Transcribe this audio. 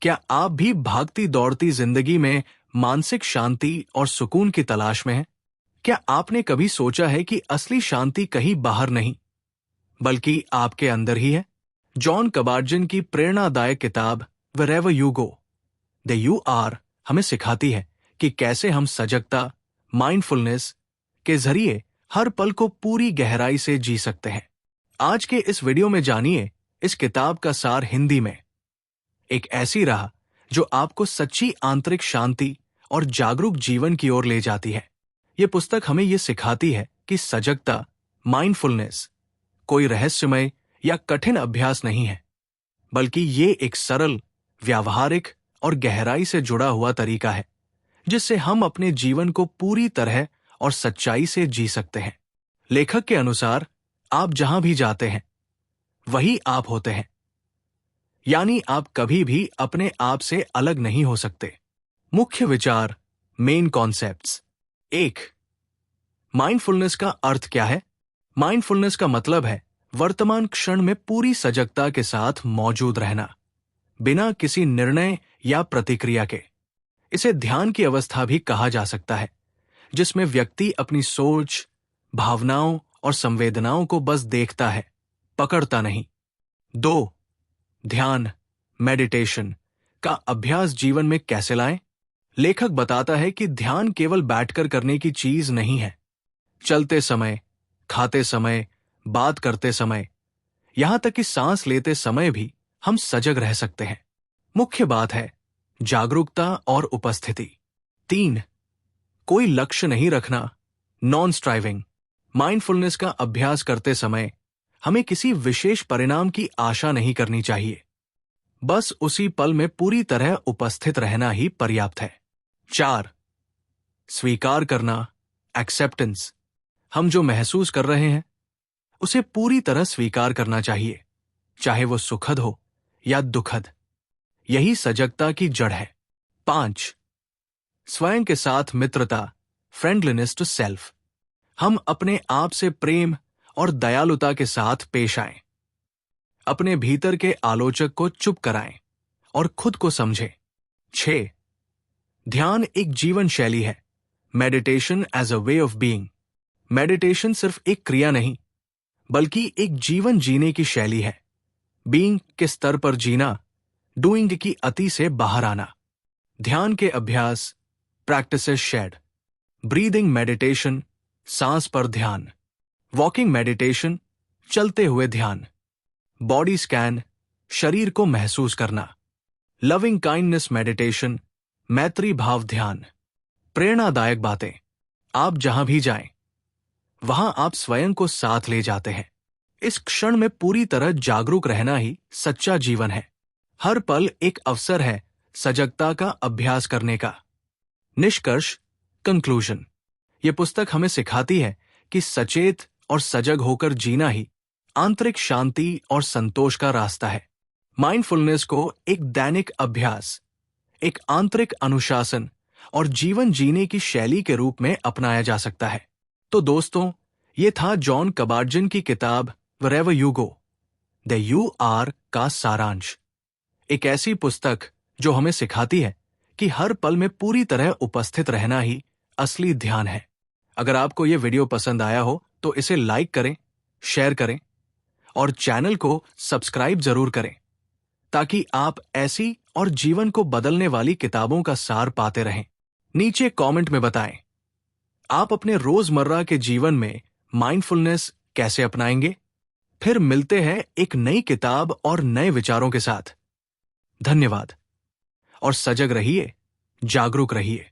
क्या आप भी भागती दौड़ती जिंदगी में मानसिक शांति और सुकून की तलाश में हैं? क्या आपने कभी सोचा है कि असली शांति कहीं बाहर नहीं, बल्कि आपके अंदर ही है? जॉन कबार्जन की प्रेरणादायक किताब Wherever You Go, The You Are हमें सिखाती है कि कैसे हम सजगता, माइंडफुलनेस के जरिए हर पल को पूरी गहराई से जी सकते हैं। आज के इस वीडियो में जानिए इस किताब का सार हिंदी में। एक ऐसी राह जो आपको सच्ची आंतरिक शांति और जागरूक जीवन की ओर ले जाती है। ये पुस्तक हमें ये सिखाती है कि सजगता, माइंडफुलनेस कोई रहस्यमय या कठिन अभ्यास नहीं है, बल्कि ये एक सरल, व्यावहारिक और गहराई से जुड़ा हुआ तरीका है जिससे हम अपने जीवन को पूरी तरह और सच्चाई से जी सकते हैं। लेखक के अनुसार आप जहां भी जाते हैं वही आप होते हैं, यानी आप कभी भी अपने आप से अलग नहीं हो सकते। मुख्य विचार, मेन कॉन्सेप्ट्स। 1. माइंडफुलनेस का अर्थ क्या है? माइंडफुलनेस का मतलब है वर्तमान क्षण में पूरी सजगता के साथ मौजूद रहना, बिना किसी निर्णय या प्रतिक्रिया के। इसे ध्यान की अवस्था भी कहा जा सकता है, जिसमें व्यक्ति अपनी सोच, भावनाओं और संवेदनाओं को बस देखता है, पकड़ता नहीं। 2. ध्यान, मेडिटेशन का अभ्यास जीवन में कैसे लाएं? लेखक बताता है कि ध्यान केवल बैठकर करने की चीज नहीं है। चलते समय, खाते समय, बात करते समय, यहां तक कि सांस लेते समय भी हम सजग रह सकते हैं। मुख्य बात है जागरूकता और उपस्थिति। 3. कोई लक्ष्य नहीं रखना, नॉन स्ट्राइविंग। माइंडफुलनेस का अभ्यास करते समय हमें किसी विशेष परिणाम की आशा नहीं करनी चाहिए, बस उसी पल में पूरी तरह उपस्थित रहना ही पर्याप्त है। 4. स्वीकार करना, एक्सेप्टेंस। हम जो महसूस कर रहे हैं उसे पूरी तरह स्वीकार करना चाहिए, चाहे वो सुखद हो या दुखद। यही सजगता की जड़ है। 5. स्वयं के साथ मित्रता, फ्रेंडलीनेस टू सेल्फ। हम अपने आप से प्रेम और दयालुता के साथ पेश आएं, अपने भीतर के आलोचक को चुप कराएं और खुद को समझें। 6. ध्यान एक जीवन शैली है, meditation as a way of being. Meditation सिर्फ एक क्रिया नहीं, बल्कि एक जीवन जीने की शैली है। बीइंग के स्तर पर जीना, डूइंग की अति से बाहर आना। ध्यान के अभ्यास, प्रैक्टिसेस शेड। ब्रीदिंग मेडिटेशन, सांस पर ध्यान। वॉकिंग मेडिटेशन, चलते हुए ध्यान। बॉडी स्कैन, शरीर को महसूस करना। लविंग काइंडनेस मेडिटेशन, मैत्री भाव ध्यान। प्रेरणादायक बातें। आप जहां भी जाएं, वहां आप स्वयं को साथ ले जाते हैं। इस क्षण में पूरी तरह जागरूक रहना ही सच्चा जीवन है। हर पल एक अवसर है सजगता का अभ्यास करने का। निष्कर्ष, कंक्लूजन। ये पुस्तक हमें सिखाती है कि सचेत और सजग होकर जीना ही आंतरिक शांति और संतोष का रास्ता है। माइंडफुलनेस को एक दैनिक अभ्यास, एक आंतरिक अनुशासन और जीवन जीने की शैली के रूप में अपनाया जा सकता है। तो दोस्तों, ये था जॉन कबार्जन की किताब Wherever You Go, The You Are का सारांश। एक ऐसी पुस्तक जो हमें सिखाती है कि हर पल में पूरी तरह उपस्थित रहना ही असली ध्यान है। अगर आपको ये वीडियो पसंद आया हो तो इसे लाइक करें, शेयर करें और चैनल को सब्सक्राइब जरूर करें, ताकि आप ऐसी और जीवन को बदलने वाली किताबों का सार पाते रहें। नीचे कमेंट में बताएं, आप अपने रोजमर्रा के जीवन में माइंडफुलनेस कैसे अपनाएंगे? फिर मिलते हैं एक नई किताब और नए विचारों के साथ। धन्यवाद और सजग रहिए, जागरूक रहिए।